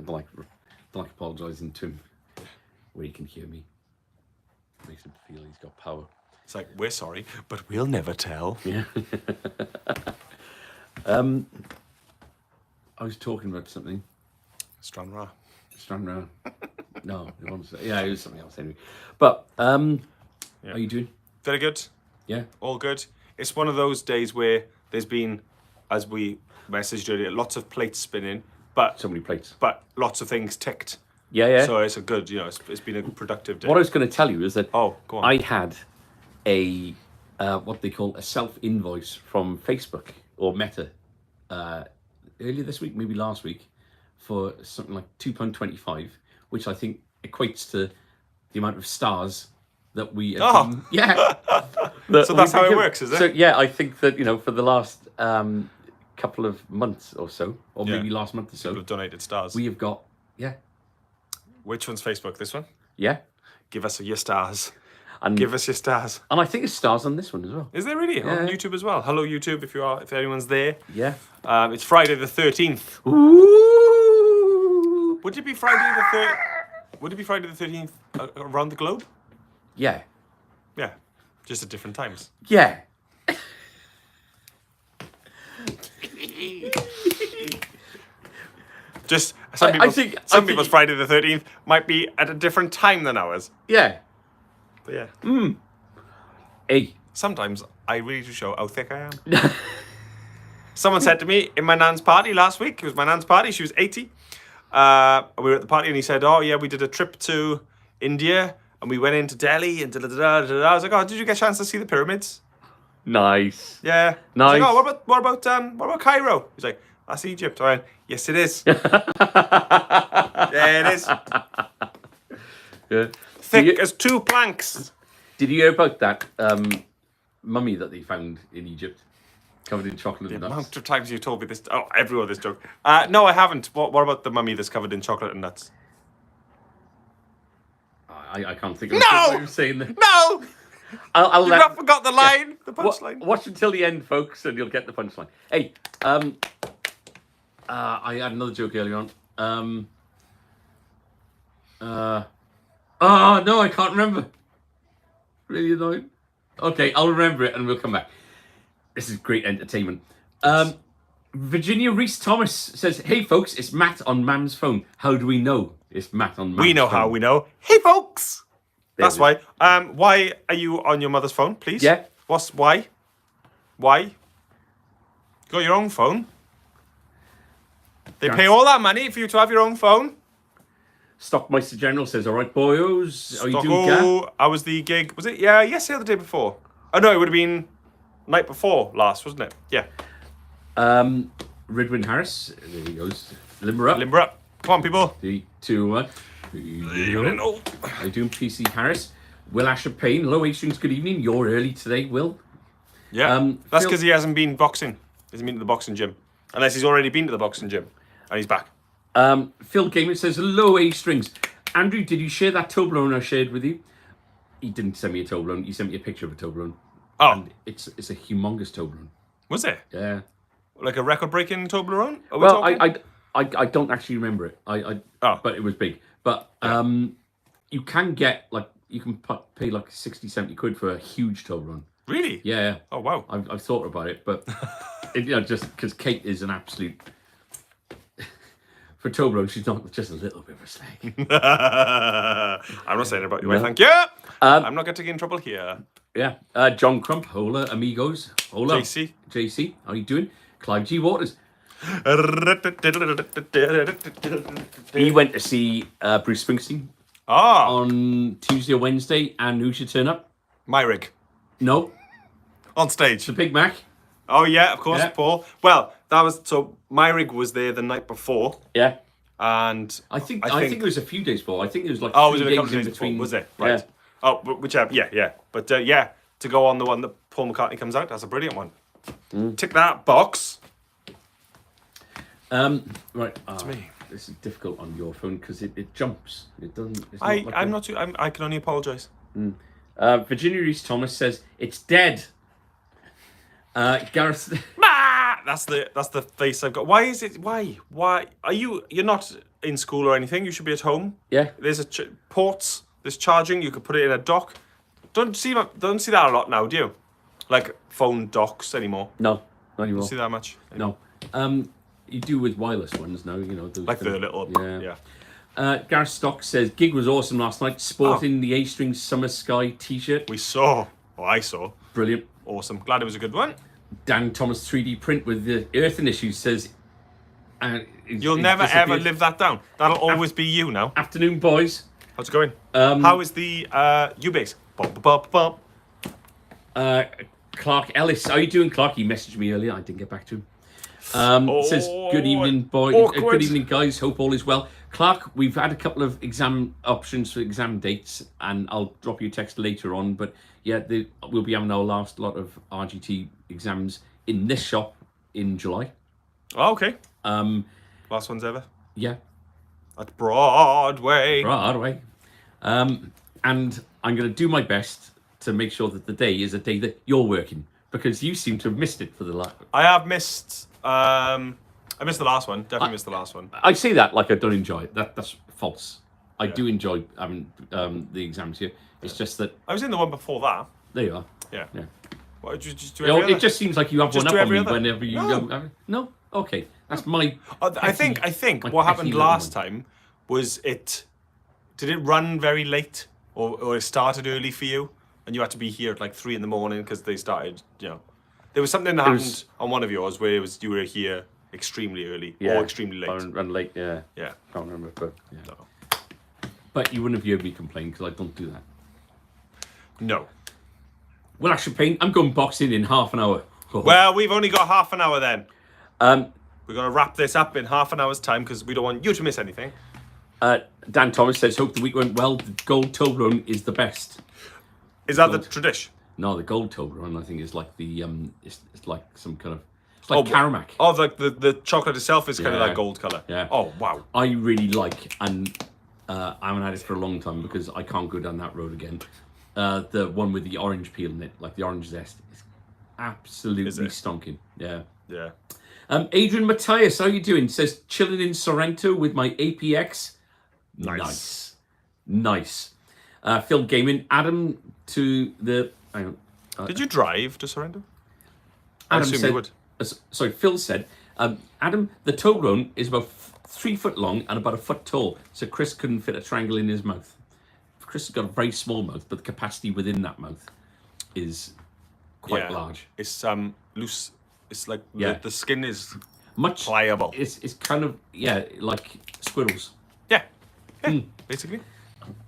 like apologising to him where he can hear me. Makes him feel he's got power. It's like, we're sorry, but we'll never tell. Yeah. I was talking about something. Stranraer. No, it wasn't. Yeah, it was something else anyway. But how are you doing? Very good. Yeah. All good. It's one of those days where there's been, as we messaged earlier, lots of plates spinning, but So many plates. but lots of things ticked. Yeah. So it's a good, it's been a productive day. What I was going to tell you is that Oh, go on. I had a what they call a self-invoice from Facebook or Meta earlier this week, maybe last week, for something like £2.25, which I think equates to the amount of stars that we had been, So that's how it works, is it? So yeah, I think that for the last couple of months or so, or maybe last month or so, People have donated stars. we have got Which one's Facebook? This one? yeah, Give us your stars. and Give us your stars. and I think it's stars on this one as well. Is there really on YouTube as well? Hello YouTube, if anyone's there. Yeah. It's Friday the 13th. Ooh. Would it be Friday the 13th? Would it be Friday the 13th around the globe? Yeah. Yeah, just at different times. Yeah. Just I think people's Friday the 13th might be at a different time than ours. Yeah. But yeah, Hey. sometimes I really do show how thick I am. Someone said to me in my nan's party last week, it was my nan's party, she was 80. We were at the party and he said, oh yeah, we did a trip to India and we went into Delhi and da-da-da-da-da. I was like, oh, did you get a chance to see the pyramids? Nice. Yeah. Nice. I was like, oh, what about Cairo? He's like, that's Egypt. I went, yes, it is. Yeah, it is. Yeah. Thick as two planks. Did you hear about that mummy that they found in Egypt, covered in chocolate and The nuts? amount of times you told me this. Oh, everyone this joke. No, I haven't. What about the mummy that's covered in chocolate and nuts? I can't think of No! what you were saying there. No! I'll You've let, not forgot the line, the wa- punchline. watch until the end, folks, and you'll get the punchline. Hey, I had another joke earlier on. Oh no, I can't remember. Really annoying. Okay, I'll remember it and we'll come back. This is great entertainment. Virginia Reese Thomas says, "Hey folks, it's Matt on Mam's phone. How do we know it's Matt on Mam's phone?" We know how we know. Hey, folks! There That's it why. Why are you on your mother's phone, please? Yeah. Why? Why? You got your own phone? They pay all that money for you to have your own phone? Stockmeister General says, "All right, boyos, how you doing, Gav?" Stocko, how was the gig? Was it? Yeah, yesterday or the day before? Oh, no, it would have been night before last, wasn't it? Yeah. Ridwin Harris, there he goes. Limber up. Limber up. Come on, people. 3, 2, 1. No. How you doing, PC Harris? Will Asher Payne, hello, H-Strings, good evening. You're early today, Will. Yeah. That's Phil- because he hasn't been boxing. He hasn't been to the boxing gym. Unless he's already been to the boxing gym. And he's back. Phil Gamer says, hello, A-Strings. Andrew, did you share that Toblerone I shared with you? He didn't send me a Toblerone. He sent me a picture of a Toblerone. Oh. And it's a humongous Toblerone. Was it? Yeah. Like a record-breaking Toblerone? Are we Well, talking? I don't actually remember it. But it was big. But you can get, you can pay like 60, 70 quid for a huge Toblerone. Really? Yeah. Oh, wow. I've thought about it, but just because Kate is an absolute... For Toblerone, she's not just a little bit of a slag. I'm not saying about you. No. Thank you. I'm not getting in trouble here. Yeah. John Crump, hola, amigos. Hola. JC, how you doing? Clive G. Waters. He went to see Bruce Springsteen on Tuesday or Wednesday, and who should turn up? My rig. No, On stage. the Big Mac. Oh, yeah, of course, Yeah. Paul. Well, that was... So, my rig was there the night before. Yeah. And... I think it was a few days before. I think it was like Oh, was 3 it a couple days of days in between. before? Was it? Right. Yeah. Oh, whichever. Yeah. But, yeah, to go on the one that Paul McCartney comes out, that's a brilliant one. Tick that box. Right. To me. This is difficult on your phone because it jumps. It doesn't. It's I can only apologise. Virginia Reese Thomas says it's dead. Gareth. That's the face I've got. Why is it? Why are you're not in school or anything. You should be at home. Yeah. There's ports. There's charging. You could put it in a dock. Don't see that a lot now, do you? Like phone docks anymore. No, not anymore. Don't see that much. Anymore. No. You do with wireless ones now, those Like the little. Yeah. Gareth Stock says, gig was awesome last night, sporting the A-String Summer Sky t-shirt. We saw. Or I saw. Brilliant. Awesome. Glad it was a good one. Dan Thomas 3D print with the earthing issues says... You'll never ever live that down. That'll always be you now. Afternoon, boys. How's it going? How is the U-base? Bump, bump, bump. Clark Ellis. How are you doing, Clark? He messaged me earlier. I didn't get back to him. Says, good evening, boys. Good evening, guys. Hope all is well. Clark, we've had a couple of exam options for exam dates, and I'll drop you a text later on. But yeah, we'll be having our last lot of RGT exams in this shop in July. Oh, okay. Last ones ever? Yeah. At Broadway. Broadway. And I'm going to do my best to make sure that the day is a day that you're working, because you seem to have missed it for the last... I have missed... I missed the last one. Definitely missed the last one. I say that like I don't enjoy it. That's false. I do enjoy having the exams here. It's just that... I was in the one before that. There you are. Yeah. Yeah. What, did you just do every It just seems like you have Just one do up on every me other? whenever you... No. No? Okay. That's my... I think my what petty happened little last one. time was Did it run very late? Or it started early for you? And you had to be here at like 3 in the morning because they started, There was something that happened on one of yours where you were here extremely early or extremely late. Run late, yeah. Yeah. Can't remember, but yeah. No. But you wouldn't have heard me complain because I don't do that. No. Well, actually, Payne, I'm going boxing in half an hour. Well, we've only got half an hour then. Um, We're going to wrap this up in half an hour's time because we don't want you to miss anything. Dan Thomas says, hope the week went well. The gold Toblerone is the best. Is that the tradition? No, the gold Toblerone, I think, is like the, it's like some kind of, it's like Caramac. Oh, like the chocolate itself is kind of Yeah. like gold colour. Yeah. Oh, wow. I really like, and I haven't had it for a long time because I can't go down that road again. The one with the orange peel in it, like the orange zest, is absolutely stonking. Yeah. Yeah. Adrian Matthias, how you doing? Says, chilling in Sorrento with my APX. Nice. Phil Gaming, Adam to the... Hang on. Did you drive to Sorrento? Adam assume said, you would. Sorry, Phil said, Adam, the Toblerone is about 3 foot long and about a foot tall, so Chris couldn't fit a triangle in his mouth. Chris has got a very small mouth, but the capacity within that mouth is quite large. It's loose. It's like the skin is much pliable. It's kind of like squirrels. Yeah, basically.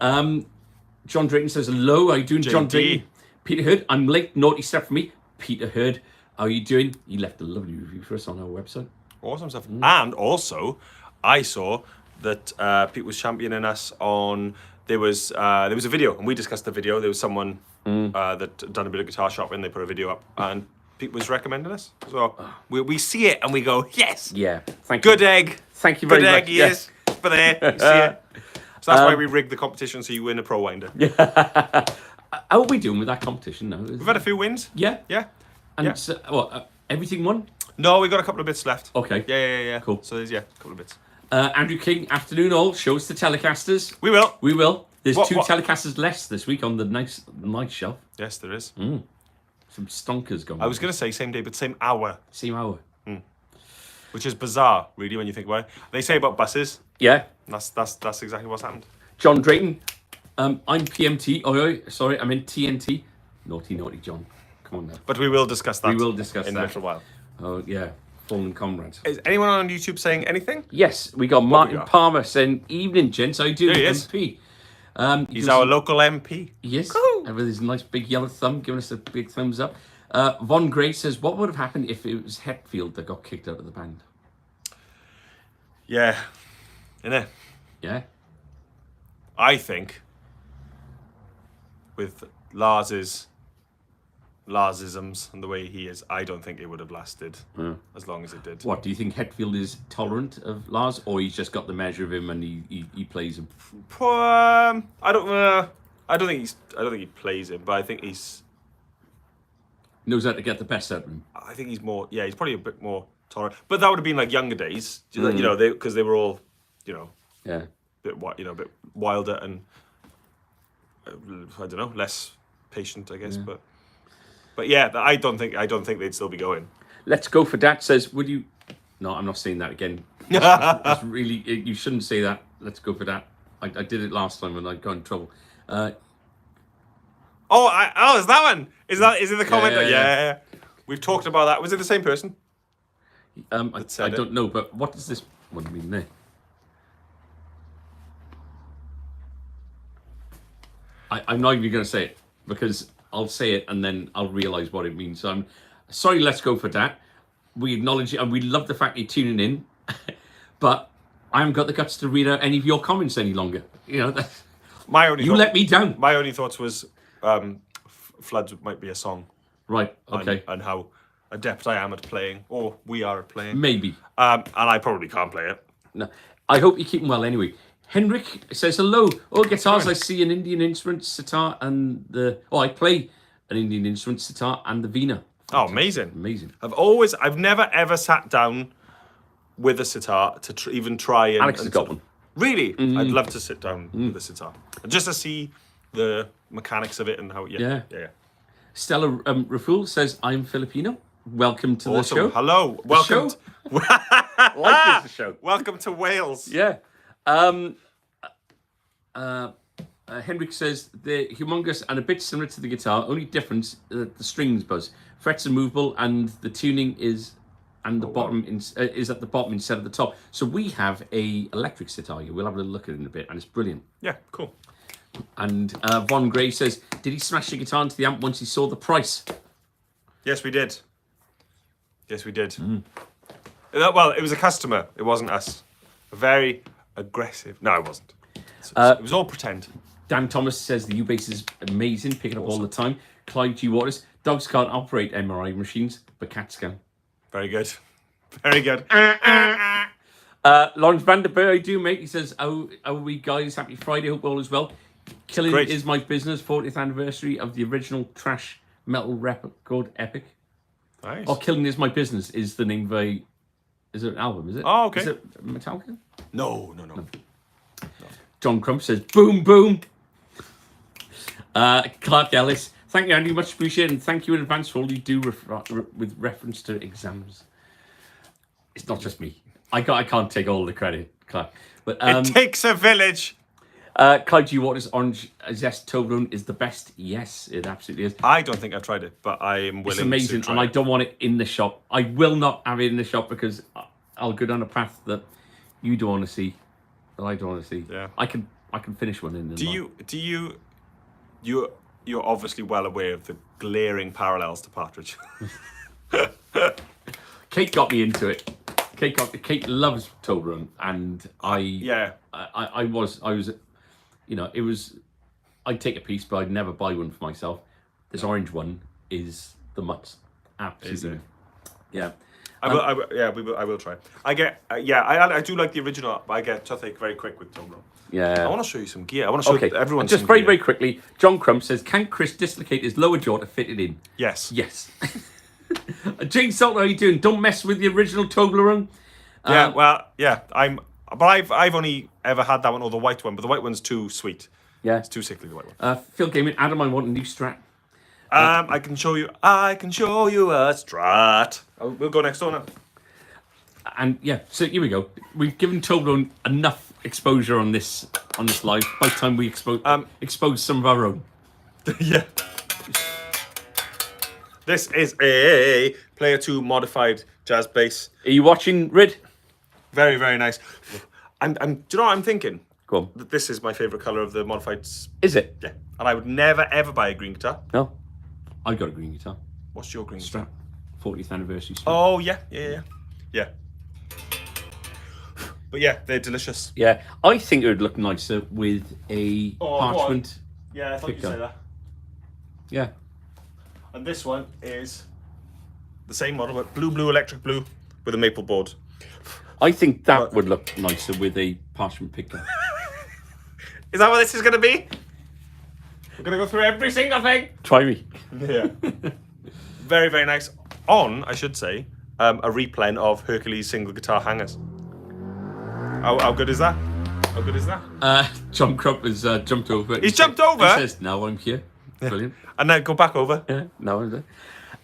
John Drayton says hello. How you doing, John JD. Drayton? Peter Hurd, I'm late. Naughty step for me. Peter Hurd, how are you doing? He left a lovely review for us on our website. Awesome stuff. And also, I saw that Pete was championing us on. There was a video, and we discussed the video. There was someone that done a bit of guitar shopping. They put a video up, and Pete was recommending us. So we see it, and we go, yes. Yeah, thank you. Good egg. Thank you very Good much. egg, yes. For there, you see it. So that's why we rigged the competition so you win a Pro Winder. How are we doing with that competition now? We've had a few wins. Yeah. Yeah. And Yeah. so, everything won? No, we got a couple of bits left. Okay. Yeah. Cool. So there's a couple of bits. Andrew King, afternoon all. Show us the Telecasters. We will. We will. There's What- two what- Telecasters less this week on the nice shelf. Yes, there is. Some stonkers going. I was going to say same day, but same hour, Same hour. which is bizarre, really, when you think about it. They say about buses. Yeah. And that's exactly what's happened. John Drayton, I'm PMT. Sorry, I'm in TNT. Naughty, John. Come on now. But we will discuss that. We will discuss in that. a little while. Oh, yeah. Fallen comrades. Is anyone on YouTube saying anything? Yes, we got Martin got? Palmer saying, evening, gents. How you doing, There he is. MP? He's our local MP. Yes, Cool. and with his nice big yellow thumb, giving us a big thumbs up. Von Gray says, what would have happened if it was Hetfield that got kicked out of the band? Yeah. Innit? Yeah? I with Larsisms and the way he is, I don't think it would have lasted as long as it did. What, do you think Hetfield is tolerant of Lars, or he's just got the measure of him and he plays him? I don't think he plays him, but I think he's Knows how to get the best out of him. I think he's more. Yeah, he's probably a bit more tolerant. But that would have been like younger days, you know, because they were all, Yeah. bit a bit wilder and I don't know, less patient, I guess. But yeah, I don't think they'd still be going. Let's go for that. Says, would you? No, I'm not saying that again. That's really. You shouldn't say that. Let's go for that. I did it last time and I got in trouble. Is that one? Is it the comment? Yeah. We've talked about that. Was it the same person? I don't know, but what does this one mean there? I'm not even going to say it because I'll say it and then I'll realise what it means. So I'm sorry, let's go for that. We acknowledge it and we love the fact you're tuning in, but I haven't got the guts to read out any of your comments any longer. You know, let me down. My only thoughts was Floods might be a song. Right, okay. And how adept I am at playing, or we are at playing. Maybe. And I probably can't play it. No. I hope you're keeping well anyway. Henrik says, hello. Oh, guitars, I see an Indian instrument, sitar, and I play an Indian instrument, sitar, and the veena. Oh, amazing. Amazing. I've never ever sat down with a sitar to even try and... Alex has got one. Really? I'd love to sit down with a sitar. Just to see the mechanics of it and how... Yeah. Stella Raful says, I'm Filipino. Welcome to the show. Hello. Welcome. Like this show. Welcome to Wales. Yeah. Henrik says, they're humongous and a bit similar to the guitar. Only difference, the strings buzz. Frets are movable and the tuning is bottom is at the bottom instead of the top. So we have a electric sitar here. We'll have a little look at it in a bit and it's brilliant. Yeah, cool. And Von Gray says, did he smash the guitar into the amp once he saw the price? Yes, we did. Well, it was a customer. It wasn't us. Very aggressive. No, it wasn't. It was all pretend. Dan Thomas says the U-Bass is amazing, picking up all the time. Clyde G. Waters, dogs can't operate MRI machines, but cats can. Very good. Very good. Lawrence Vanderbeer, I do, mate. He says, how are we guys? Happy Friday, hope all is well. Killing is my business, 40th anniversary of the original thrash metal record Epic. Nice. Oh, Killing is my business is the name of is it an album, is it? Oh, okay. Is it Metallica? No. John Crump says, boom, boom. Clark Ellis, thank you, Andy, much appreciated, and thank you in advance for all you do with reference to exams. It's not just me. I can't take all the credit, Clark. But it takes a village. Clyde G. Waters Orange Zest Toblerone is the best. Yes, it absolutely is. I don't think I've tried it, but I am willing to try it. It's amazing, and I don't want it in the shop. I will not have it in the shop because I'll go down a path that you don't want to see, that I don't want to see. Yeah. I can finish one in the You're obviously well aware of the glaring parallels to Partridge. Kate got me into it. Kate loves Toblerone, and I was, you know, it was. I'd take a piece, but I'd never buy one for myself. This orange one is the must. Absolutely. Is it? Yeah. I will try. I do like the original, but I get toothache very quick with Toblerone. Yeah. I want to show you some gear. I want to show everyone just some very, gear. very quickly. John Crump says, can Chris dislocate his lower jaw to fit it in? Yes. Yes. Jane Salter, how are you doing? Don't mess with the original Toblerone. I've only ever had that one or the white one, but the white one's too sweet. Yeah. It's too sickly, the white one. Phil Gaming, Adam, I want a new Strat. I can show you a Strat. We'll go next door now. And yeah, so here we go. We've given Toblerone enough exposure on this live. By the time we expose some of our own. Yeah. This is a Player 2 modified jazz bass. Are you watching, Rid? Very, very nice. Do you know what I'm thinking? Go on. That this is my favourite colour of the modified. Is it? Yeah. And I would never ever buy a green guitar. No. I got a green guitar. What's your green Strat? 40th anniversary. Strat. Oh yeah. But yeah, they're delicious. Yeah, I think it would look nicer with a parchment. Yeah, I thought you'd say that. Yeah. And this one is the same model, but blue, electric blue, with a maple board. I think that would look nicer with a parchment picker. Is that what this is going to be? We're going to go through every single thing. Try me. Yeah. Very, very nice. On, I should say, a replen of Hercules single guitar hangers. How good is that? How good is that? John Crump has jumped over. He's jumped over? He says, now I'm here. Brilliant. And then go back over. Yeah, now I'm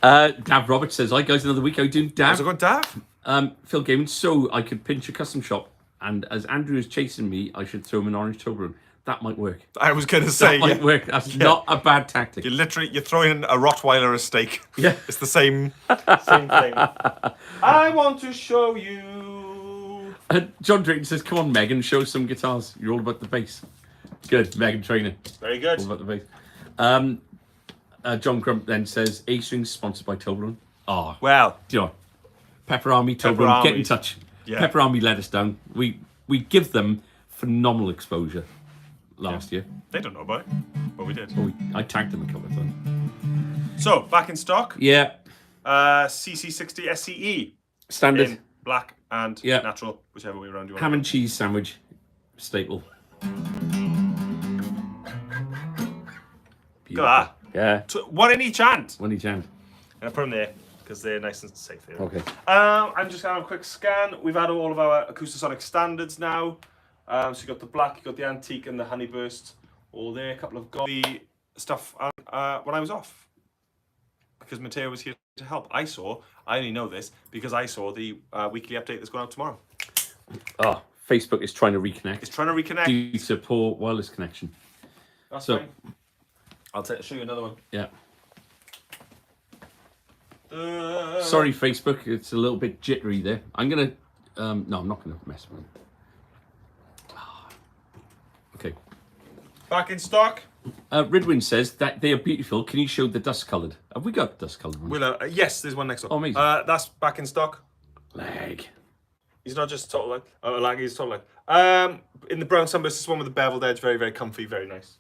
there. Dav Roberts says, hi guys, another week. How you doing, Dav? How's it going, Dav? Phil Gaming, so I could pinch a custom shop, and as Andrew is chasing me, I should throw him an orange Toblerone. That might work. I was going to say, That might work. That's not a bad tactic. You're throwing a Rottweiler a steak. Yeah. It's the same thing. I want to show you. John Drayton says, come on, Megan, show us some guitars. You're all about the bass. Good, Megan Trainer. Very good. All about the bass. John Crump then says, A-Strings sponsored by Toblerone. Oh, Well, do you know, Pepper Army, Toblerone, Army. get in touch. Yeah. Pepper Army let us down. We give them phenomenal exposure last year. they don't know about it, but we did. I tagged them a couple of times. So, back in stock. Yeah, CC60 SCE. standard In black and Yeah. natural, whichever way around you want. ham and cheese sandwich staple. Look at that. Yeah, One in each hand. when he jammed. And I put them there because they're nice and safe there. Okay. I'm just going to have a quick scan. We've had all of our Acoustasonic standards now. So you got the black, you got the antique, and the honeyburst all there. A couple of the stuff when I was off because Matteo was here to help. I only know this because I saw the weekly update that's going out tomorrow. Oh, Facebook is trying to reconnect. It's trying to reconnect. Due to poor wireless connection. That's So- fine. I'll show you another one. Yeah. Sorry, Facebook. It's a little bit jittery there. I'm gonna. No, I'm not gonna mess with them. Okay. Back in stock. Ridwin says that they are beautiful. Can you show the dust-coloured? Have we got dust-coloured ones? Yes, there's one next up. Oh, amazing. That's back in stock. Leg. He's not just total leg. Lag, he's total leg. In the brown sunburst, this one with the beveled edge, very, very comfy, very nice.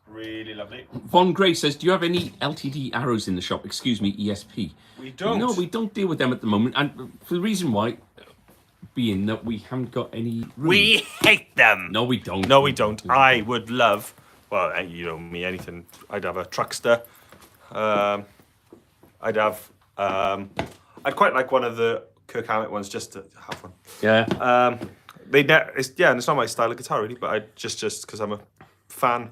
Really lovely. Von Gray says, do you have any LTD arrows in the shop? Excuse me, ESP. We don't. No, we don't deal with them at the moment. And for the reason why, being that we haven't got any room. We hate them. No, we don't. No, we don't. I would love, well, you know me, anything. I'd have a Truckster. I'd have, I'd quite like one of the Kirk Hammett ones just to have one. Yeah. It's not my style of guitar really, but I just because I'm a fan.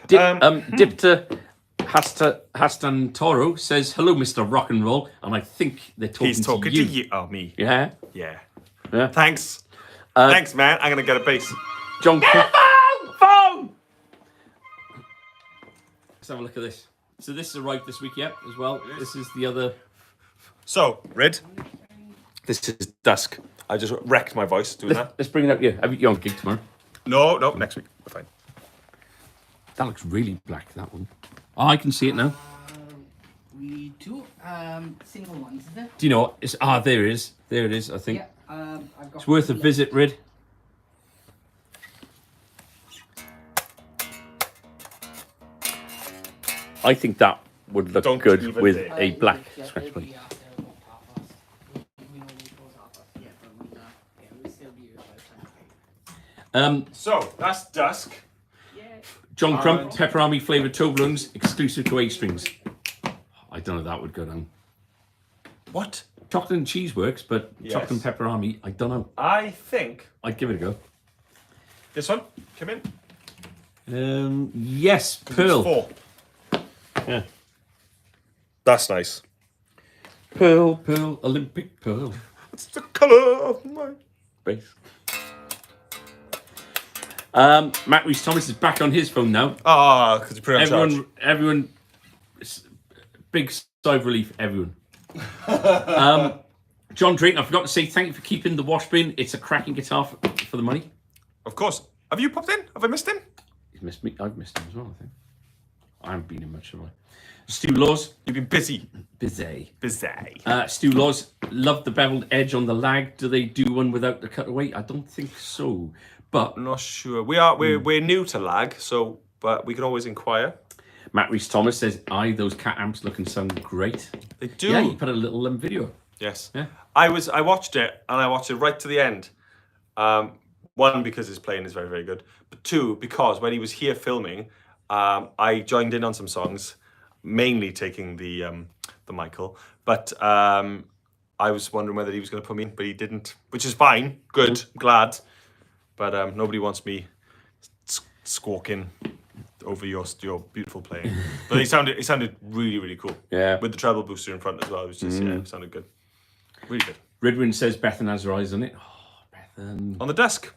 Dipta Hastan Toro says, hello, Mr. Rock and Roll. And I think they're talking He's talking to to you. you. Oh, me. Yeah. Yeah. Yeah. Thanks. Thanks, man. I'm going to get a bass. John. Phone! Let's have a look at this. So this arrived this week, yeah, as well. This is the other. So, Red. This is Dusk. I just wrecked my voice doing that. Let's bring it up. Yeah, you're on gig tomorrow. No, next week. We're fine. That looks really black. That one. Oh, I can see it now. We do single ones, is it? Do you know what? It's there it is. There it is. I think Yeah, I've got it's worth a visit, Rid. I think that would look Don't good even with dare. a black scratch plate. So, that's Dusk. John Crump, Pepper Army flavoured Toblerones, exclusive to A-Strings. I don't know if that would go down. What? Chocolate and cheese works, but Yes. chocolate and pepper army, I don't know. I think I'd give it a go. this one, come in. Yes, It's Pearl. 4. Yeah. That's nice. Pearl, Olympic Pearl. It's the colour of my... Bass. Matt Reese Thomas is back on his phone now. Ah, because you put it on charge. Everyone, big sigh of relief, everyone. John Drayton, I forgot to say thank you for keeping the wash bin. It's a cracking guitar for the money. Of course. Have you popped in? Have I missed him? He's missed me. I've missed him as well, I think. I haven't been in much, have I? Stu Laws. You've been busy. Busy. Stu Laws, love the beveled edge on the lag. Do they do one without the cutaway? I don't think so. But I'm not sure. We're new to lag, so but we can always inquire. Matt Reese Thomas says, aye, those cat amps look and sound great. They do. Yeah, he put a little video. Yes. Yeah. I watched it and I watched it right to the end. One, because his playing is very, very good. But two, because when he was here filming, I joined in on some songs, mainly taking the Michael. But I was wondering whether he was going to put me in, but he didn't, which is fine. Good. Glad. but nobody wants me squawking over your beautiful playing. But it sounded really, really cool. Yeah. With the treble booster in front as well. It was just, it sounded good. Really good. Ridwin says Bethan has her eyes on it. Oh, Bethan. On the desk.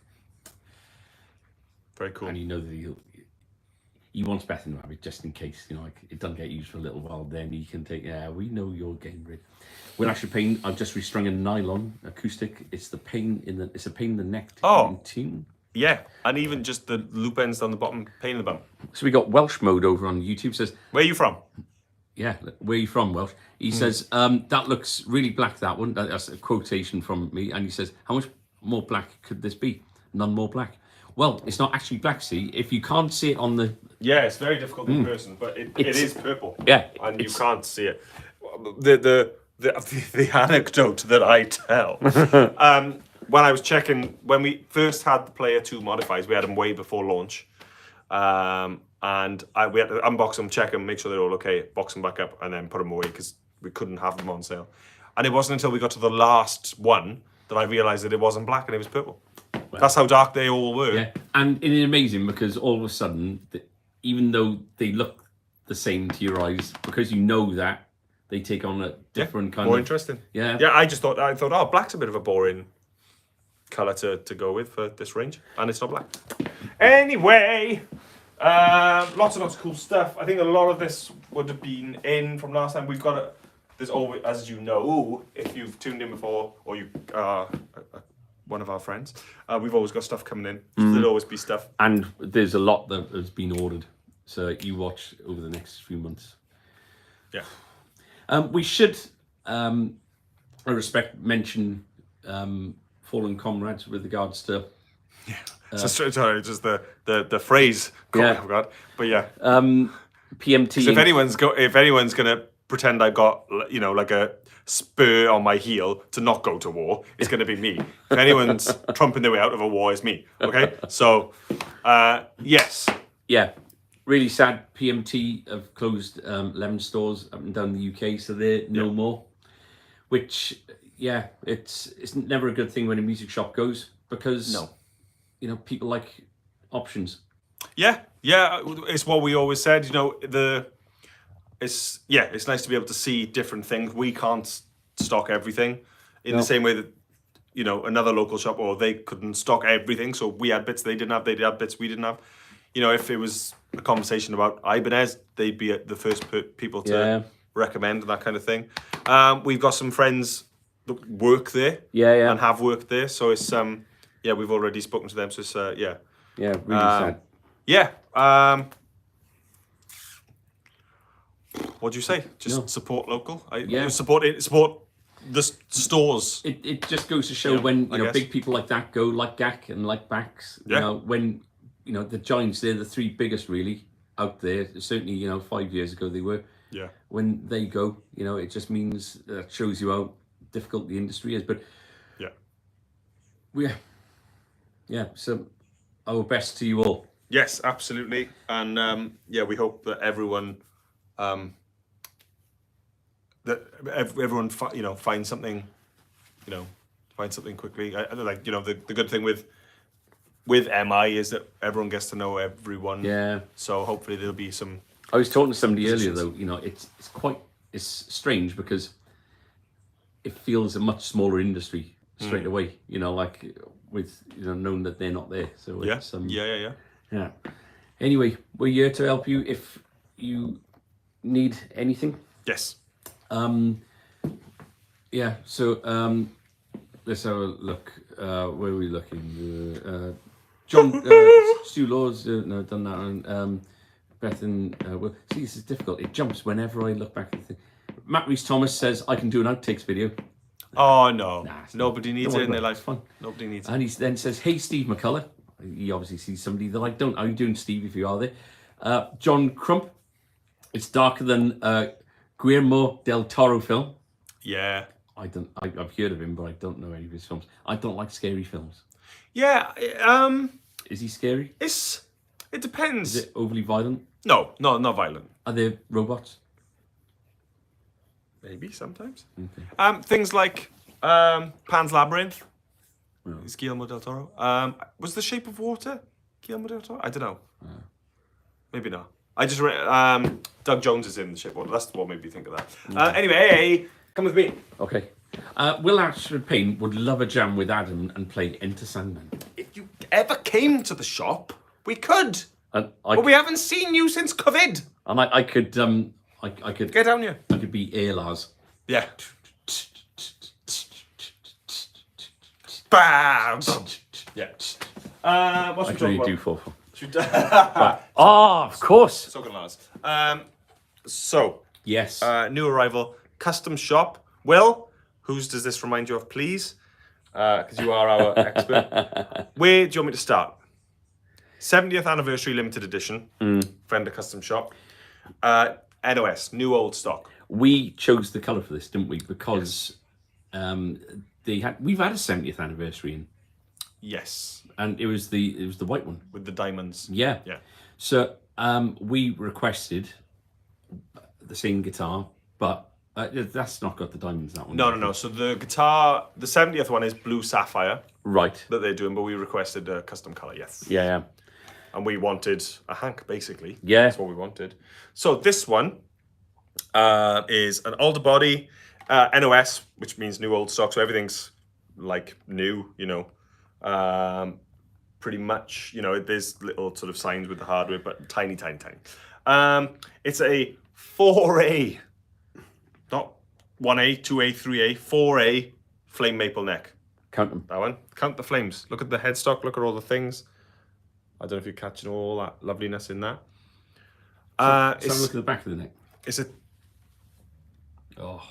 Very cool. And you know that he wants Bethan to have it just in case, like it doesn't get used for a little while, then he can take, we know your game, Rid. We're actually pain, I've just restrung a nylon acoustic. It's a pain in the neck to tune. Yeah, and even just the loop ends down the bottom, pain in the bum. So we got Welsh mode over on YouTube. Says, where are you from? Yeah, where are you from, Welsh? He says, that looks really black, that one. That's a quotation from me. And he says, how much more black could this be? None more black. Well, it's not actually black, see. If you can't see it on the... Yeah, it's very difficult in person, but it is purple. Yeah. And you can't see it. The anecdote that I tell... when I was checking, when we first had the Player 2 modifiers, we had them way before launch. And we had to unbox them, check them, make sure they're all okay, box them back up, and then put them away because we couldn't have them on sale. And it wasn't until we got to the last one that I realised that it wasn't black and it was purple. Well, that's how dark they all were. Yeah, and it's amazing because all of a sudden, even though they look the same to your eyes, because you know that, they take on a different kind more of... interesting. Yeah. Yeah, I thought, oh, black's a bit of a boring colour to go with for this range, and it's not black. Anyway, lots and lots of cool stuff. I think a lot of this would have been in from last time. We've got there's always, as you know, if you've tuned in before or you are one of our friends, we've always got stuff coming in. There'll always be stuff. And there's a lot that has been ordered. So you watch over the next few months. Yeah. We should, I respect, mention fallen comrades with regards to... Yeah. Sorry, just the phrase I forgot. But yeah. PMT. So if anyone's gonna pretend I got like a spur on my heel to not go to war, it's gonna be me. If anyone's trumping their way out of a war, it's me. Okay. So yes. Yeah. Really sad. PMT have closed 11 stores up and down the UK, so they're no more. Which, it's never a good thing when a music shop goes because people like options. Yeah, it's what we always said. It's nice to be able to see different things. We can't stock everything in the same way that another local shop, or they couldn't stock everything. So we had bits they didn't have. They did have bits we didn't have. If it was a conversation about Ibanez, they'd be the first people to recommend that kind of thing. We've got some friends that work there, and have worked there. So it's we've already spoken to them. So it's really sad. What do you say? Just support local. Support the stores. It just goes to show when big people like that go, like GAC and like Bax. When the giants, they're the three biggest really out there. Certainly, 5 years ago they were. Yeah. When they go, it just means that shows you how difficult the industry is. But so our best to you all. Yes, absolutely. And we hope that everyone finds something, finds something quickly. The good thing with MI is that everyone gets to know everyone. Yeah. So hopefully there'll be some. I was talking to somebody earlier though. It's strange because it feels a much smaller industry straight away. With knowing that they're not there. So it's, yeah. Anyway, we're here to help you if you need anything. Yes. So let's have a look. Where are we looking? John Stu Laws. No, done that one. Bethan. See, this is difficult. It jumps whenever I look back at the thing. Matt Reese Thomas says I can do an outtakes video. Oh no! Nobody needs it in their life. It's fun. Nobody needs it. And he then says, "Hey, Steve McCullough." He obviously sees somebody that I don't. How you doing, Steve? If you are there, John Crump. It's darker than Guillermo del Toro film. Yeah. I've heard of him, but I don't know any of his films. I don't like scary films. Yeah. Is he scary? It depends. Is it overly violent? No, not violent. Are there robots? Maybe sometimes. Okay. Things like Pan's Labyrinth. Is Guillermo del Toro? Was The Shape of Water Guillermo del Toro? I don't know. Maybe not. I just read Doug Jones is in The Shape of Water. That's what made me think of that. Anyway, hey, come with me. Okay. Will Ashford Payne would love a jam with Adam and play Enter Sandman. If you ever came to the shop, we could. And But we haven't seen you since COVID. I could I could Get down here. I could be Air Lars. Yeah. Bam. Yeah. What's I we can talking really about? do 4-4. Should- Of course. Talking Lars. So, Yes. new arrival, custom shop. Will, whose does this remind you of, please? Because you are our expert. Where do you want me to start? 70th anniversary limited edition. Fender custom shop. NOS, new old stock. We chose the colour for this, didn't we? Because we've had a 70th anniversary in, Yes, and it was the white one. with the diamonds. Yeah. Yeah. So we requested the same guitar, but that's not got the diamonds. That one. No. So the guitar, the 70th one is blue sapphire Right. that they're doing, but we requested a custom color. Yes. Yeah. And we wanted a Hank, basically. Yeah. That's what we wanted. So this one is an older body, NOS, which means new old stock. So everything's like new, pretty much, there's little sort of signs with the hardware, but tiny. It's a 4A, not 1A, 2A, 3A, 4A flame maple neck. Count them. That one. Count the flames. Look at the headstock. Look at all the things. I don't know if you're catching all that loveliness in that. Let's have a look at the back of the neck. It's a Oh.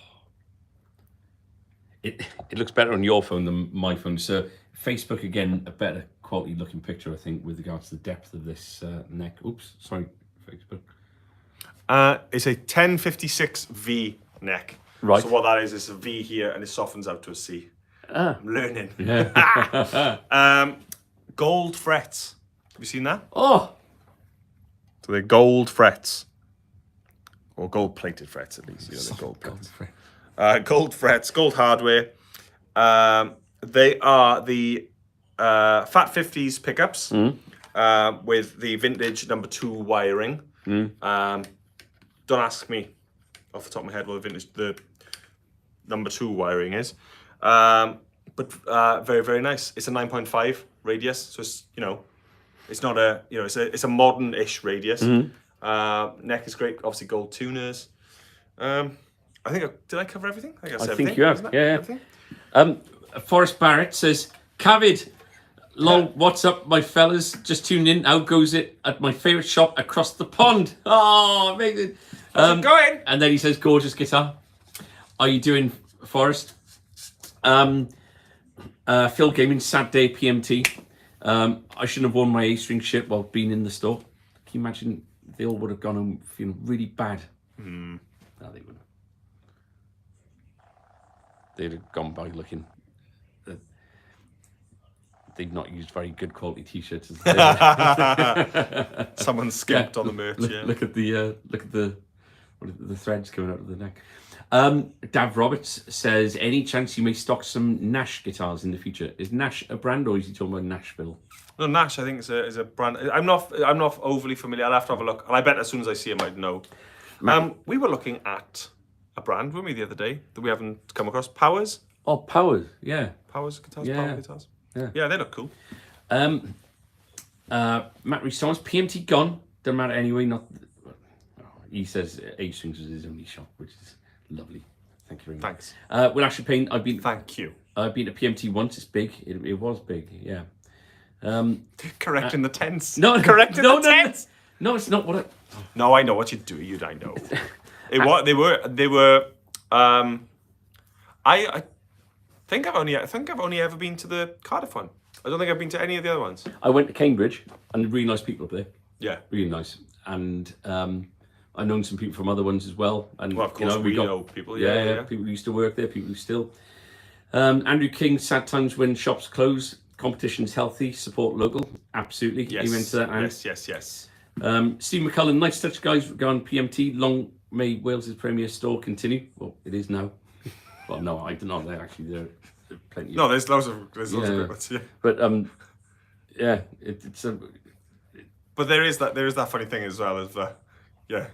It looks better on your phone than my phone. So Facebook again, a better quality looking picture, I think, with regards to the depth of this neck. Oops, sorry, Facebook. It's a 1056V neck. Right. So what that is a V here, and it softens out to a C. I'm learning. Yeah. Gold frets. Have you seen that? Oh. So they're gold frets, or gold plated frets at least. They're gold frets. Gold frets, gold hardware. They are the Fat 50s pickups with the vintage number 2 wiring. Don't ask me off the top of my head what the number 2 wiring is. But very, very nice. It's a 9.5 radius, so it's, it's not a, it's a modern-ish radius. Neck is great, obviously gold tuners. I think, did I cover everything? I think that's everything. Think you have, isn't it? yeah. Everything? Forrest Barrett says, Cavid, lol, what's up, my fellas? Just tuned in. How goes it at my favourite shop across the pond? Oh, amazing. How's it going? And then he says, gorgeous guitar. Are you doing, Forrest? Phil Gaming, sad day, PMT. I shouldn't have worn my A-string shirt while being in the store. Can you imagine they all would have gone home feeling really bad? No, they wouldn't. They'd have gone by looking. They'd not used very good quality t-shirts. Someone skimped on the merch. Look at the threads coming out of the neck. Dav Roberts says, any chance you may stock some Nash guitars in the future? Is Nash a brand, or is he talking about Nashville? No, Nash, I think is a brand. I'm not overly familiar. I'll have to have a look, and I bet as soon as I see him, I'd know. We were looking at a brand, weren't we, the other day that we haven't come across? Powers. Oh, Powers, yeah. Powers guitars. Yeah. Power guitars. Yeah, they look cool. Matt Reese Thomas, PMT gone. Doesn't matter anyway. Not. He says A Strings was his only shop, which is lovely. Thank you very much. Thanks. Will Ashley Payne, Thank you. I've been to PMT once. It's big. It was big. Yeah. Correcting the tense. No, correcting the tense. No, it's not what I. No, I know what you do. I know. They were. I think I've only ever been to the Cardiff one. I don't think I've been to any of the other ones. I went to Cambridge, and really nice people up there. Yeah. Really nice. And I've known some people from other ones as well. And Well, of course, we know people. Yeah. People who used to work there, people who still. Andrew King, sad times when shops close. Competition's healthy. Support local. Absolutely. Yes. Amen to that. And, Yes. Steve McCullen, nice touch, guys. Regarding PMT, long may Wales's premier store continue. Well, it is now. Well, no, I don't know. They're actually there. plenty. No, there's loads of great ones. Yeah. But yeah, it's a. But there is that funny thing as well as yeah.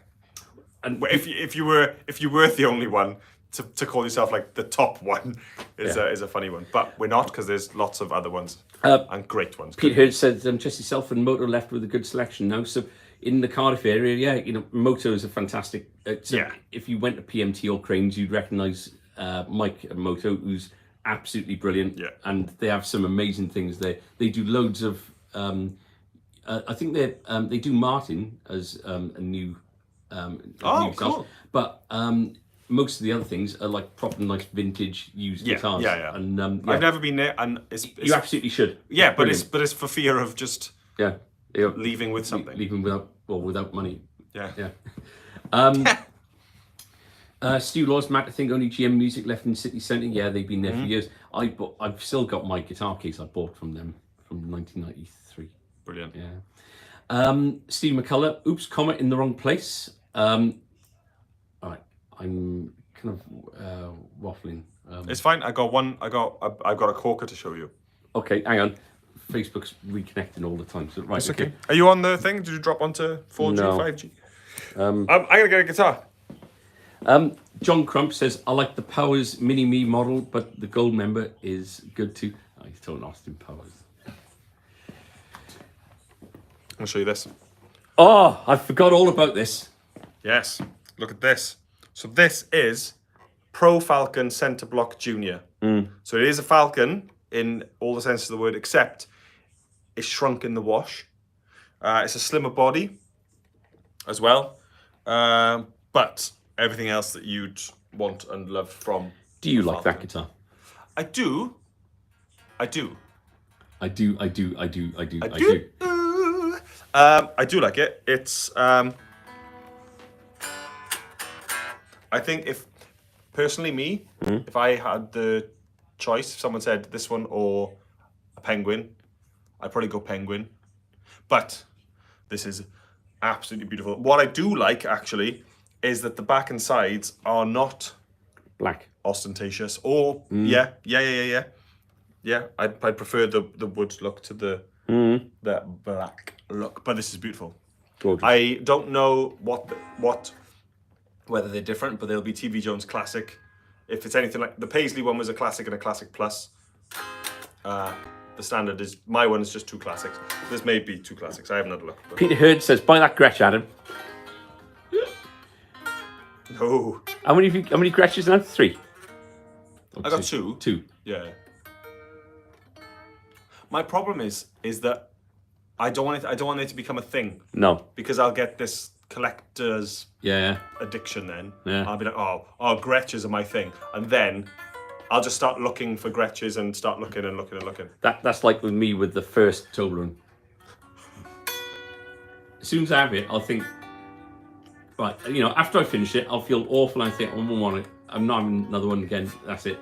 And If you were the only one to call yourself like the top one is a funny one. But we're not, because there's lots of other ones and great ones. Pete Hurd said just yourself and Moto left with a good selection now. So in the Cardiff area, Moto is a fantastic. If you went to PMT or Cranes, you'd recognise Mike at Moto, who's absolutely brilliant. Yeah. And they have some amazing things there. They do loads of. I think they do Martin as a new. New cool. But most of the other things are like proper nice vintage used guitars. Yeah. And I've never been there, and it's you absolutely should. Yeah, but Brilliant. it's for fear of just leaving with something. Leaving without money. Yeah. Stu Laws, Matt, I think only GM Music left in City Centre. Yeah, they've been there for years. I've still got my guitar case I bought from them from 1993. Brilliant. Yeah. Steve McCullough, oops, comment in the wrong place. All right, I'm kind of waffling. It's fine. I've got a corker to show you. Okay, hang on. Facebook's reconnecting all the time. So right, It's okay. Are you on the thing? Did you drop onto 4G, No. 5G? I'm gonna get a guitar. John Crump says, I like the Powers Mini Me model, but the gold member is good too. He's talking Austin Powers. I'll show you this. Oh, I forgot all about this. Yes. Look at this. So this is Pro Falcon Center Block Junior. So it is a Falcon in all the senses of the word, except it's shrunk in the wash. It's a slimmer body as well. But everything else that you'd want and love from. Do you the like that Falcon. guitar? I do. I do like it. It's I think if I had the choice, if someone said this one or a Penguin, I'd probably go Penguin. But this is absolutely beautiful. What I do like actually is that the back and sides are not black. Ostentatious or yeah. I'd prefer the wood look to the black look, but this is beautiful. Gorgeous. I don't know whether they're different, but they'll be TV Jones Classic. If it's anything like the Paisley one was a Classic and a Classic Plus. The standard is my one is just 2 classics. This may be 2 classics. I haven't had a look. But... Peter Hurd says, buy that Gretsch, Adam. No. How many Gretches now? 3. I got 2. 2. Yeah. My problem is that I don't want it to become a thing. No. Because I'll get this collector's Yeah. addiction then. Yeah. I'll be like, oh, Gretches are my thing. And then I'll just start looking for Gretches and start looking and looking and looking. That's like with me with the first Toblerone. As soon as I have it, I'll think, right, after I finish it, I'll feel awful and I think, I won't want it. I'm not having another one again. That's it.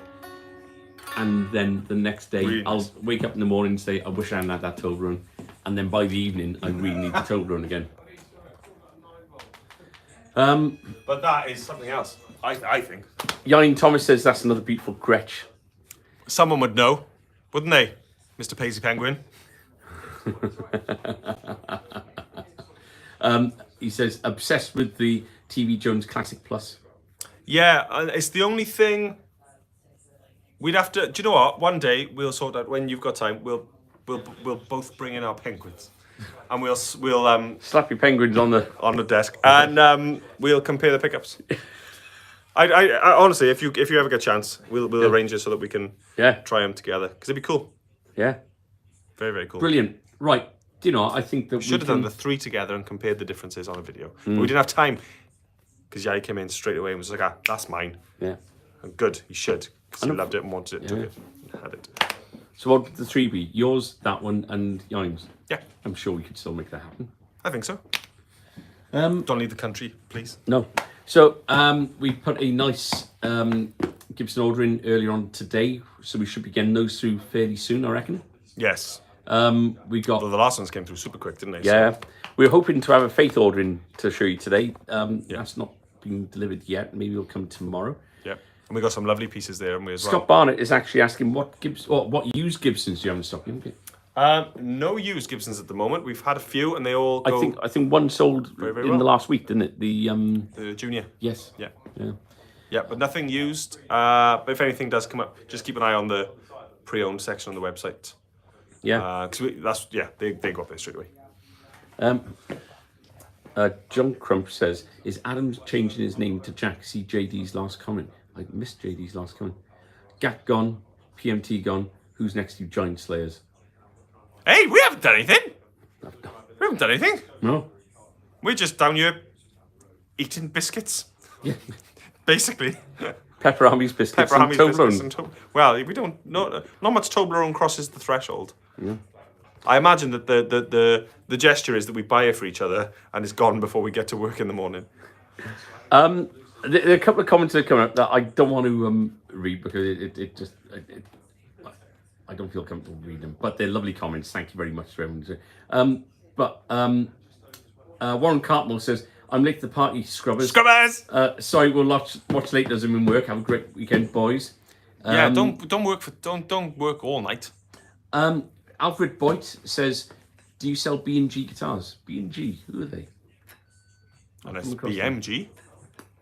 And then the next day, Really I'll nice. wake up in the morning and say, I wish I hadn't had that Toblerone. And then by the evening, I really need the Toblerone again. But that is something else, I think. Yanni Thomas says that's another beautiful Gretsch. Someone would know, wouldn't they, Mr. Paisley Penguin? He says, obsessed with the TV Jones Classic Plus. Yeah, it's the only thing we'd have to. Do you know what? One day we'll sort out when you've got time. We'll both bring in our penguins, and we'll Slap your penguins on the desk, and we'll compare the pickups. I honestly, if you ever get a chance, we'll arrange it so that we can try them together because it'd be cool. Yeah. Very, very cool. Brilliant. Right. I think that Should have done the 3 together and compared the differences on a video. But we didn't have time because Yai came in straight away and was like, that's mine. Yeah. And good, he should. Because he loved it and wanted it, took it, and had it. So what would the 3 be? Yours, that one, and Yanni's? Yeah. I'm sure we could still make that happen. I think so. Don't leave the country, please. No. So we put a nice Gibson order in earlier on today, so we should be getting those through fairly soon, I reckon. Yes. We got. Although the last ones came through super quick, didn't they? Yeah. So. We're hoping to have a Faith order in to show you today. That's not been delivered yet. Maybe it'll come tomorrow. Yeah. And we got some lovely pieces there, and we as well. Scott Barnett is actually asking what used Gibsons do you have in stock? No used Gibsons at the moment. We've had a few, and they all go. I think one sold very in well. the last week, didn't it? The Junior. Yes. Yeah. Yeah. Yeah, but nothing used. But if anything does come up, just keep an eye on the pre-owned section on the website. Yeah. Because they go up there straight away. John Crump says, "Is Adam changing his name to Jack? See JD's last comment. I missed JD's last comment. Gak gone, PMT gone. Who's next to you, Giant Slayers? Hey, we haven't done anything. We haven't done anything. No. We're just down here eating biscuits, Yeah. basically. Pepper Army's biscuits Pepper and Hammies Toblerone. biscuits and well, we don't. Not much Toblerone crosses the threshold. Yeah. I imagine that the gesture is that we buy it for each other and it's gone before we get to work in the morning. There are a couple of comments that come up that I don't want to read because I don't feel comfortable reading them. But they're lovely comments. Thank you very much for everyone. Warren Cartmell says, "I'm late to the party, Scrubbers. Scrubbers! Sorry, we'll watch late. Doesn't mean work. Have a great weekend, boys." Yeah, don't work all night. Alfred Boyd says, "Do you sell B&G guitars? B&G, who are they?" Unless BMG.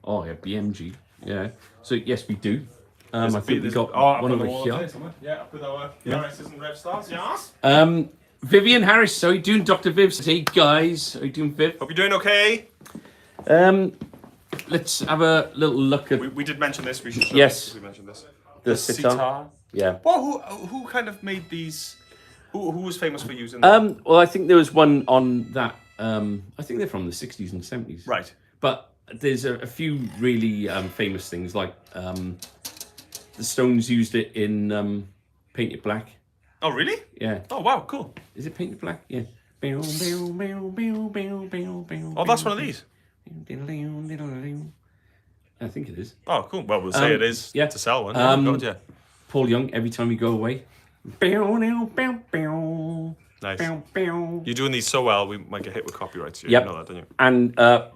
Oh yeah, BMG. Yeah. So yes, we do. I think we there's- got I've one got over the wall here. there somewhere. Yeah, with our PRSs and Rev Stars, yes. Vivian Harris, how are you doing, Dr. Viv? Says, "Hey guys, how are you doing, Viv?" Hope you're doing okay. Let's have a little look at We did mention this. We should show Yes. this. We mentioned this. the sitar. Yeah. Well, who kind of made these? Who was famous for using them? Well, I think there was one on that. I think they're from the 60s and 70s. Right. But there's a few really famous things, like the Stones used it in Paint It Black. Oh, really? Yeah. Oh, wow, cool. Is it Paint It Black? Yeah. Oh, Oh, that's one of these. I think it is. Oh, cool. Well, we'll say it is yeah. to sell one. God, yeah. Paul Young, Every Time We Go Away. Nice. You're doing these so well, we might get hit with copyrights. You Yep. know that, don't you? And, of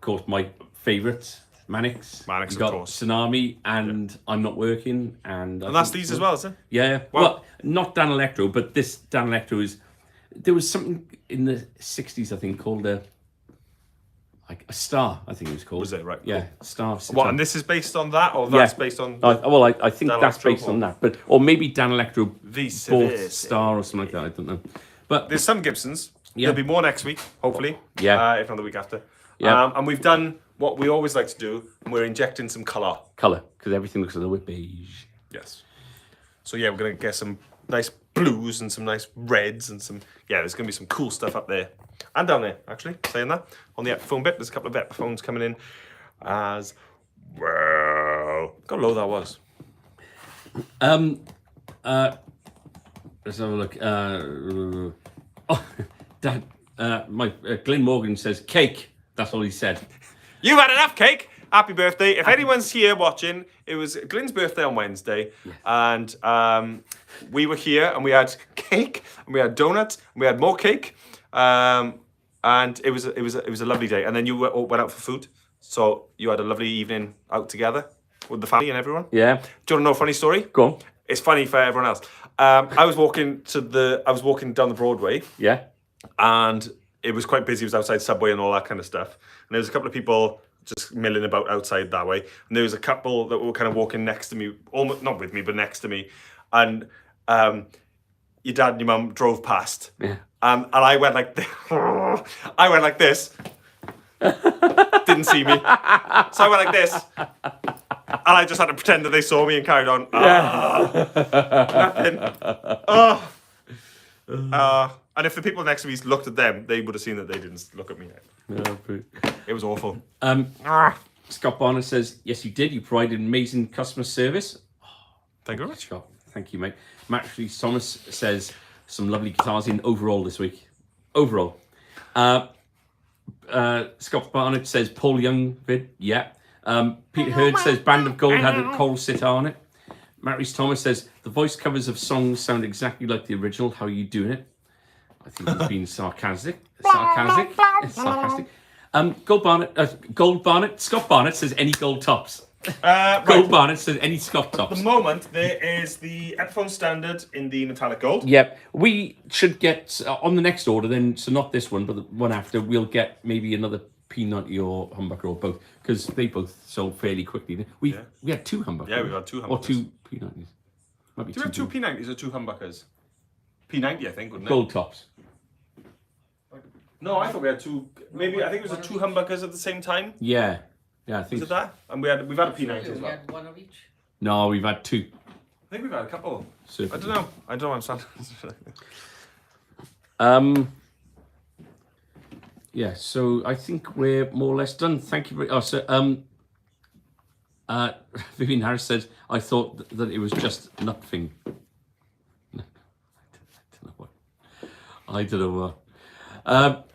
course, my favourite, Mannix. Mannix, We of got course. Tsunami and I'm Not Working. And that's these as well, is it? Yeah. Well, not Dan Electro, but this Dan Electro is... There was something in the 60s, I think, called a Star, I think it was called. Was it? Right, Yeah, cool. Star. What, and this is based on that, or that's based on... I think Dan that's Electro based on that. Or maybe Dan Electro These bought is- Star or something like that, I don't know. But There's some Gibsons. Yeah. There'll be more next week, hopefully. Yeah. If not the week after. Yeah. And we've done what we always like to do, and we're injecting some colour. colour, because everything looks a little bit beige. Yes. So yeah, we're going to get some nice blues and some nice reds and some... Yeah, there's going to be some cool stuff up there. And down there, actually, saying that. On the Epiphone bit, there's a couple of Epiphones coming in as well. God, how low that was. Let's have a look. Glenn Morgan says, "Cake." That's all he said. You've had enough cake. Happy birthday. If anyone's here watching, it was Glenn's birthday on Wednesday. Yes. And we were here and we had cake and we had donuts and we had more cake. And it was a lovely day. And then you went out for food. So you had a lovely evening out together with the family and everyone. Yeah. Do you want to know a funny story? Go on. It's funny for everyone else. I was walking down the Broadway. Yeah. And it was quite busy. It was outside Subway and all that kind of stuff. And there was a couple of people just milling about outside that way. And there was a couple that were kind of walking next to me, almost not with me, but next to me. And your dad and your mum drove past. Yeah. And I went like this. I went like this. Didn't see me. So I went like this. And I just had to pretend that they saw me and carried on. Nothing. And if the people next to me looked at them, they would have seen that they didn't look at me. It was awful. Scott Barner says, "Yes, you did. You provided amazing customer service." Thank you very much. Scott, thank you, mate. Matt Thomas says, "Some lovely guitars in overall this week." Overall. Scott Barnett says, "Paul Young vid." Yeah. Peter Hurd says, "Band of Gold had a coral sitar on it." Matt Reese Thomas says, "The voice covers of songs sound exactly like the original. How are you doing it?" I think he's being sarcastic. Gold Barnett. Scott Barnett says, "Any gold tops?" Right. Gold Barnett says any Scott At tops. the moment, there is the Epiphone Standard in the metallic gold. Yep, we should get on the next order then. So not this one, but the one after. We'll get maybe another P90 or humbucker or both because they both sold fairly quickly. We had 2 humbuckers. Yeah, we had 2 humbuckers. Or 2 P90s. Might be Do we have 2 P90s or 2 humbuckers? P90, I think, wouldn't it? gold tops. No, I thought we had 2. Maybe I think it was 2 humbuckers at the same time. Yeah, I think. Was it that? And we've had a P90 as We well. had one of each. No, we've had 2. I think we've had a couple. So, I don't know. I don't understand. Yeah, so I think we're more or less done. Thank you very much. Vivian Harris says, I thought that it was just nothing. I don't know what.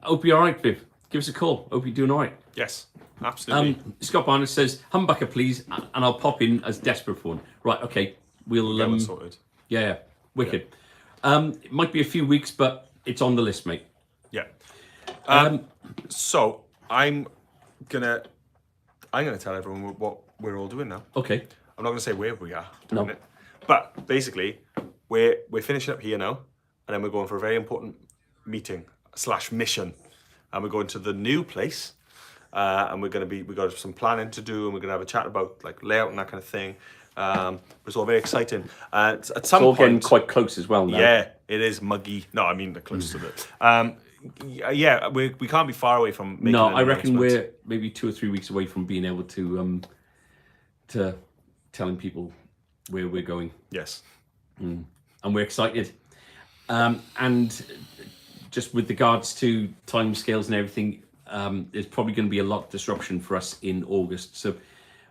Hope you're all right, Viv. Give us a call. Hope you're doing all right. Yes, absolutely. Scott Barnett says, humbucker, please, and I'll pop in as desperate for one. Right, okay. We'll Get one sorted. Yeah, wicked. It might be a few weeks, but it's on the list, mate. Yeah. So I'm gonna tell everyone what we're all doing now. Okay. I'm not gonna say where we are doing No. it, but basically we're finishing up here now, and then we're going for a very important meeting / mission, and we're going to the new place, and we got some planning to do, and we're gonna have a chat about like layout and that kind of thing. It's all very exciting. At some It's all getting point, quite close as well now. yeah, it is muggy. No, I mean the close to it. Yeah, we can't be far away from making No, an I reckon announcement. we're maybe 2 or 3 weeks away from being able to telling people where we're going, Yes. and we're excited. And just with regards to timescales and everything, there's probably going to be a lot of disruption for us in August. So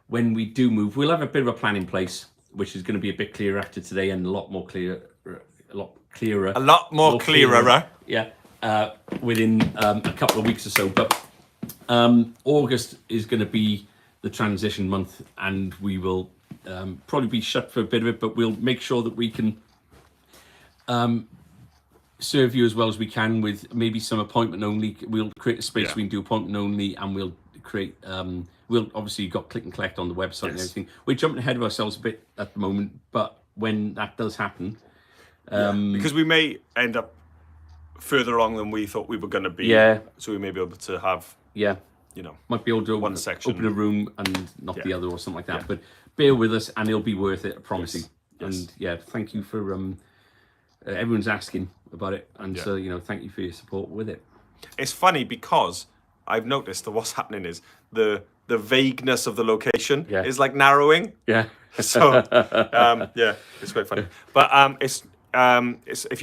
when we do move, we'll have a bit of a plan in place, which is going to be a bit clearer after today and a lot more clearer. A lot more clearer. Yeah, within a couple of weeks or so. But August is going to be the transition month, and we will probably be shut for a bit of it, but we'll make sure that we can serve you as well as we can with maybe some appointment only. We'll create a space we can do appointment only, and we'll create we'll obviously got click and collect on the website and everything. We're jumping ahead of ourselves a bit at the moment, but when that does happen, Because we may end up further along than we thought we were going to be. Yeah. So we may be able to have, yeah, might be able to one section. open a room and not the Yeah. other or something like that. Yeah. But bear with us, and it'll be worth it. I promise Yes. you. And yeah, thank you for everyone's asking about it, and Yeah. so thank you for your support with it. It's funny because I've noticed that what's happening is the vagueness of the location Yeah. is like narrowing. Yeah. So yeah, it's quite funny. But it's if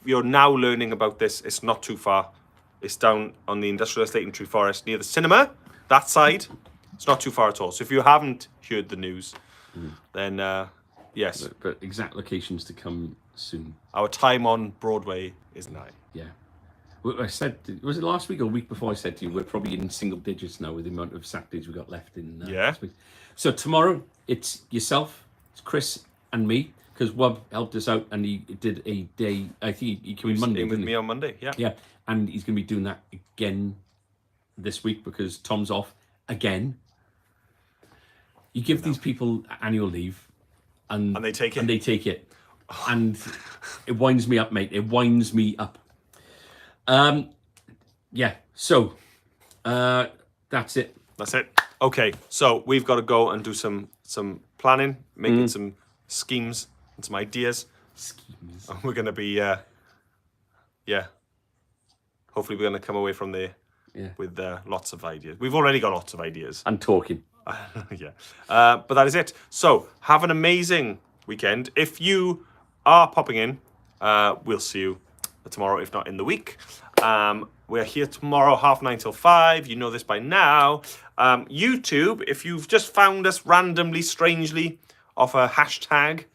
you're now learning about this, it's not too far. It's down on the industrial estate in Tree Forest near the cinema. That side, it's not too far at all. So if you haven't heard the news, then yes, But exact locations to come soon. our time on Broadway is nigh. Yeah. Well, I said, was it last week or week before I said to you, we're probably in single digits now with the amount of Saturdays we've got left in Yeah. this week. So tomorrow, it's yourself, it's Chris and me, because Wub helped us out and he did a day, I think he came in Monday, In with didn't me he? on Monday. Yeah. Yeah, and he's going to be doing that again this week because Tom's off again. You give these people annual leave and they take it. And they take it. And it winds me up, mate. It winds me up. Yeah, so that's it. That's it. Okay, so we've got to go and do some planning, making some schemes and some ideas. Schemes. And we're going to be, hopefully we're going to come away from there with lots of ideas. We've already got lots of ideas. And talking. Yeah. But that is it. So have an amazing weekend. If you are popping in, we'll see you tomorrow, if not in the week. We're here tomorrow, 9:30 till 5. You know this by now. YouTube, if you've just found us randomly, strangely, off a hashtag,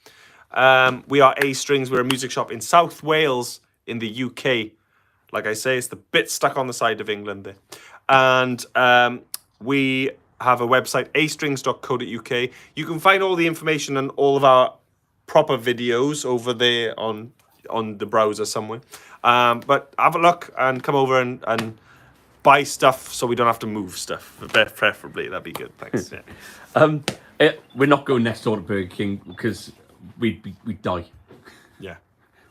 we are A Strings. We're a music shop in South Wales in the UK. Like I say, it's the bit stuck on the side of England there. And we have a website, astrings.co.uk. You can find all the information and all of our proper videos over there on the browser somewhere. But have a look and come over and buy stuff so we don't have to move stuff. Preferably, that'd be good. Thanks. Yeah. We're not going next door to Burger King because we'd die. Yeah.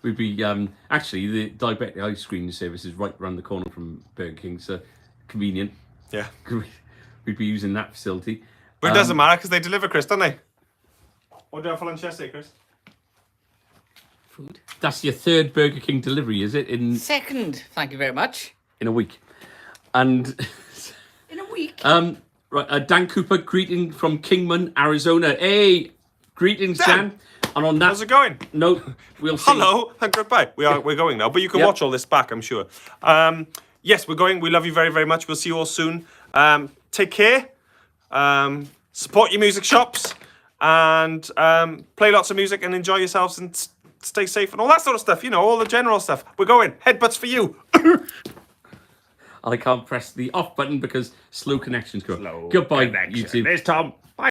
We'd be actually the diabetic ice cream service is right around the corner from Burger King, so convenient. Yeah. We'd be using that facility. But it doesn't matter because they deliver, Chris, don't they? What do you have for lunch yesterday, Chris? Food. That's your third Burger King delivery, is it? Second, thank you very much. In a week, and In a week. right, Dan Cooper greeting from Kingman, Arizona. Hey, greetings, Dan. And on that How's it going? note, we'll see. Hello and goodbye. We're going now, but you can Yep. watch all this back, I'm sure. Yes, we're going. We love you very, very much. We'll see you all soon. Take care. Support your music shops and play lots of music and enjoy yourselves and stay safe and all that sort of stuff. You know, all the general stuff. We're going. Headbutts for you. I can't press the off button because slow connections go. Goodbye, YouTube. There's Tom.